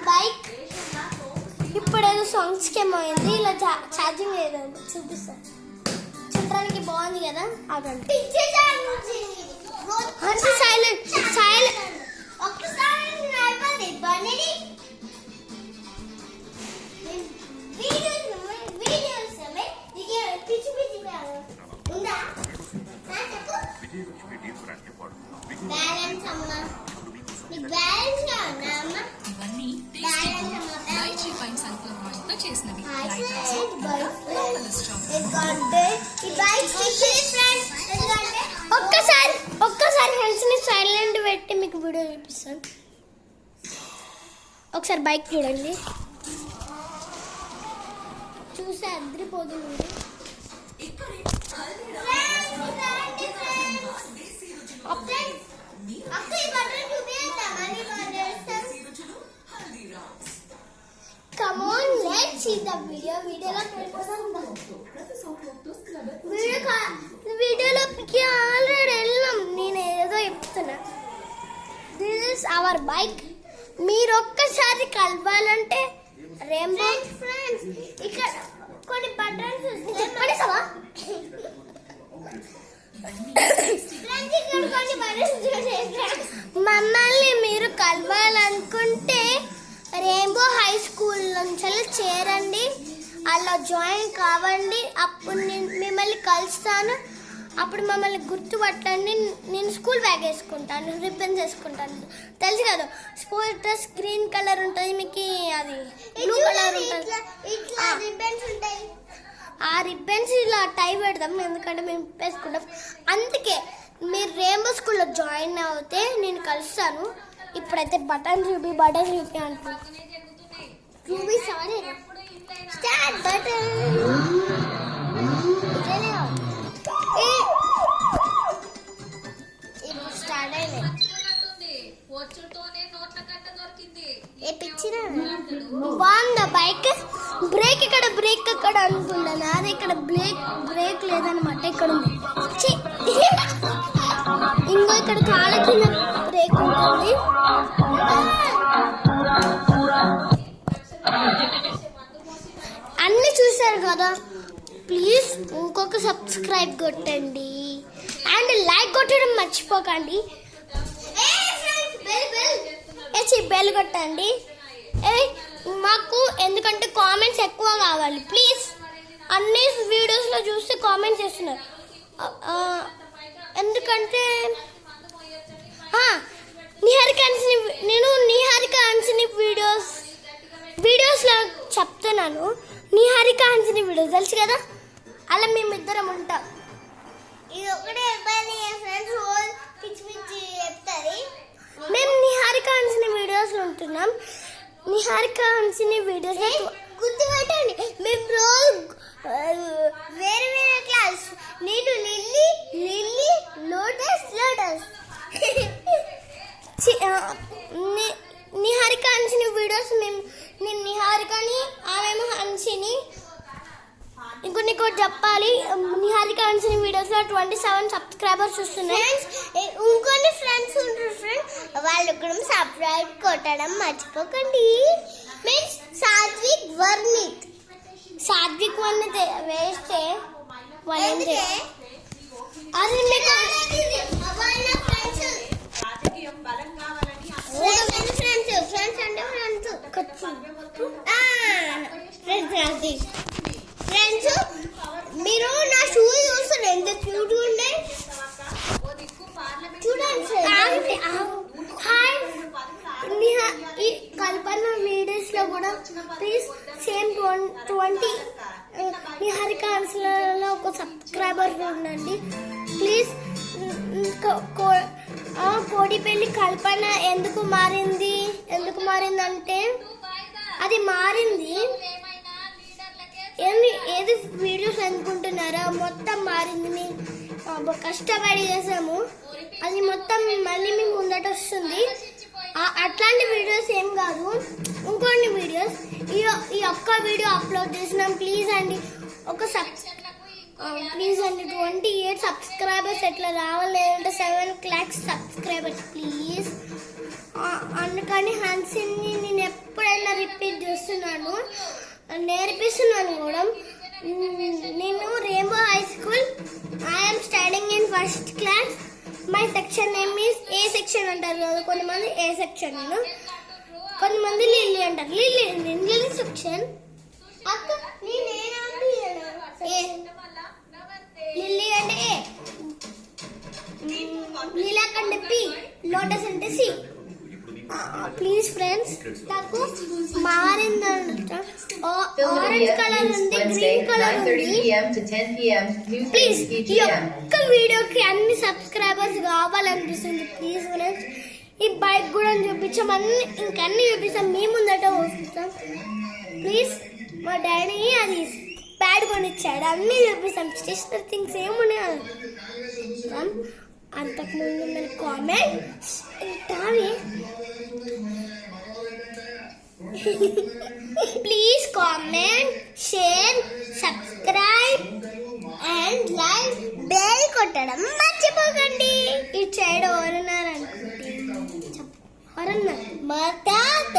Bike ఇప్పుడు ఏదో సాంగ్స్కి ఏమో అయింది, ఇలా ఛార్జింగ్ లేదండి, చూపిస్తాను. చూడడానికి బాగుంది కదా, అదండి. సైలెంట్ సైలెంట్ ఒక్కసారి హెల్త్ ని సైలెంట్ పెట్టి మీకు వీడియో చూపిస్తాను. ఒకసారి బైక్ చూడండి, చూస్తే అదిరిపోతుంది. Come on, let's see the video. వీడియోలోకి ఆల్రెడీ వెళ్ళాం, నేను ఏదో చెప్తున్నా. This is our bike. మీరు ఒక్కసారి కలవాలంటే రెయిన్బో ఫ్రెండ్స్ ఇక్కడ కొన్ని బటన్స్ చెప్పేసావా మమ్మల్ని మీరు కలవాలనుకుంటే రెయిన్బో హై స్కూల్ నుంచి చేరండి, అలా జాయిన్ కావండి. అప్పుడు నేను మిమ్మల్ని కలుస్తాను, అప్పుడు మమ్మల్ని గుర్తుపట్టండి. నేను స్కూల్ బ్యాగ్ వేసుకుంటాను, రిబ్బన్స్ వేసుకుంటాను, తెలుసు కదా. స్పోర్ట్స్ డ్రెస్ గ్రీన్ కలర్ ఉంటుంది, మీకు అది బ్లూ కలర్ ఉంటుంది. ఆ రిబ్బన్స్ ఇలా టై పెడతాం, ఎందుకంటే మేము వేసుకుంటాం. అందుకే మీరు రెయిన్బో స్కూల్లో జాయిన్ అవుతే నేను కలుస్తాను. ఇప్పుడైతే బటన్ చూపి అంటున్నాను. చూపి సారీ స్టార్ట్ బటన్. స్టార్ట్ అయ్యలే, బాగుందా బైక్? బ్రేక్ ఎక్కడ అనుకుంటా, నాది ఇక్కడ బ్రేక్ లేదనమాట. ఇక్కడ ఉంది, ఇంకో ఇక్కడ కాళ్ళ కింద బ్రేక్ ఉంటుంది. అన్ని చూసారు కదా, ప్లీజ్ ఇంకొక సబ్స్క్రైబ్ కొట్టండి అండ్ లైక్ కొట్టడం మర్చిపోకండి. బెల్ కొట్టండి మాకు, ఎందుకంటే కామెంట్స్ ఎక్కువ కావాలి ప్లీజ్. అన్ని వీడియోస్లో చూస్తే కామెంట్స్ చేస్తున్నారు, ఎందుకంటే నిహారిక హన్సిని వీడియోస్లో చెప్తున్నాను. నిహారిక హన్సిని వీడియోస్ తెలుసు కదా, అలా మేమిద్దరం ఉంటాం. ఇది ఒకటే చెప్తారు. మేము నిహారిక హన్సిని వీడియోస్లో ఉంటున్నాం. నిహారిక హన్సిని వీడియోస్ గుర్తుపెట్టండి. మేము రోజు వేరే క్లాస్. నేను lily lotus Niharika Hansini videos నేను నిహారికని, ఆమెమో హన్సిని. ఇంకొన్ని చెప్పాలి, నిహారిక హన్సిని వీడియోస్లో 27 సబ్స్క్రైబర్స్ వస్తున్నాయి. ఇంకొన్ని ఫ్రెండ్స్ ఉంటారు ఫ్రెండ్స్, వాళ్ళు కూడా సబ్స్క్రైబ్ కొట్టడం మర్చిపోకండి. మీన్స్ సాత్విక్ వర్ణిత్ వేస్తే అది మీకు ఫ్రెండ్స్ మీరు నా షూ చూస్తారు, ఎంత క్యూట్ ఉండే చూడండి. ఈ కల్పన వీడియోస్ లో కూడా ప్లీజ్ సేమ్ 20 నిహారిక హన్సిలో ఒక సబ్స్క్రైబర్ ఉండండి ప్లీజ్. కోడిపల్లి కల్పన ఎందుకు మారిందంటే అది మారింది. ఏది వీడియోస్ అనుకుంటున్నారా, మొత్తం మారింది. మేము కష్టపడి చేసాము, అది మొత్తం మళ్ళీ మేము ముందట వస్తుంది. అట్లాంటి వీడియోస్ ఏం కాదు, ఇంకొన్ని వీడియోస్ ఈ ఒక్క వీడియో అప్లోడ్ చేసినాం. ప్లీజ్ అండి ప్లీజ్ అండి 28 సబ్స్క్రైబర్స్ ఎట్లా రావాలంటే 7 lakhs సబ్స్క్రైబర్స్ ప్లీజ్. అందుకని హన్సిని నేను ఎప్పుడైనా రిపీట్ చేస్తున్నాను, నేర్పిస్తున్నాను కూడా. నేను rainbow high school, I'm studying in 1st class. My section name is a section అంటారు కదా, కొంతమంది ఏ సెక్షన్, నేను కొంతమంది లిల్లీ అంటారు. Lily section. అక్క లిల్లీ అంటే ఏ, లీలాక్ అంటే పి, లోటస్ అంటే సి. ప్లీజ్ ఫ్రెండ్స్, నాకు మారిందంట. ఆరెంజ్ కలర్ ఉంది, గ్రీన్ కలర్ ఉంది. ప్లీజ్ ఈ ఒక్క వీడియోకి అన్ని సబ్స్క్రైబర్స్ కావాలనిపిస్తుంది. ప్లీజ్ ఫ్రెండ్స్, ఈ బైక్ కూడా చూపించాం, ఇంకన్నీ చూపిస్తాం, మీ ముందట వస్తాం. ప్లీజ్, మా డాడీ అది ప్యాడ్ కొనిచ్చాడు, అన్నీ చూపిస్తాం. స్టేషనరీ థింగ్స్ ఏమున్నాయి అంతకుముందు మన comment please comment, share, subscribe and like, bell కొట్టడం మర్చిపోకండి. ఇటు సైడ్ ఎవరున్నారు అనుకుంటే ఎవరున్నారు? మా తాత.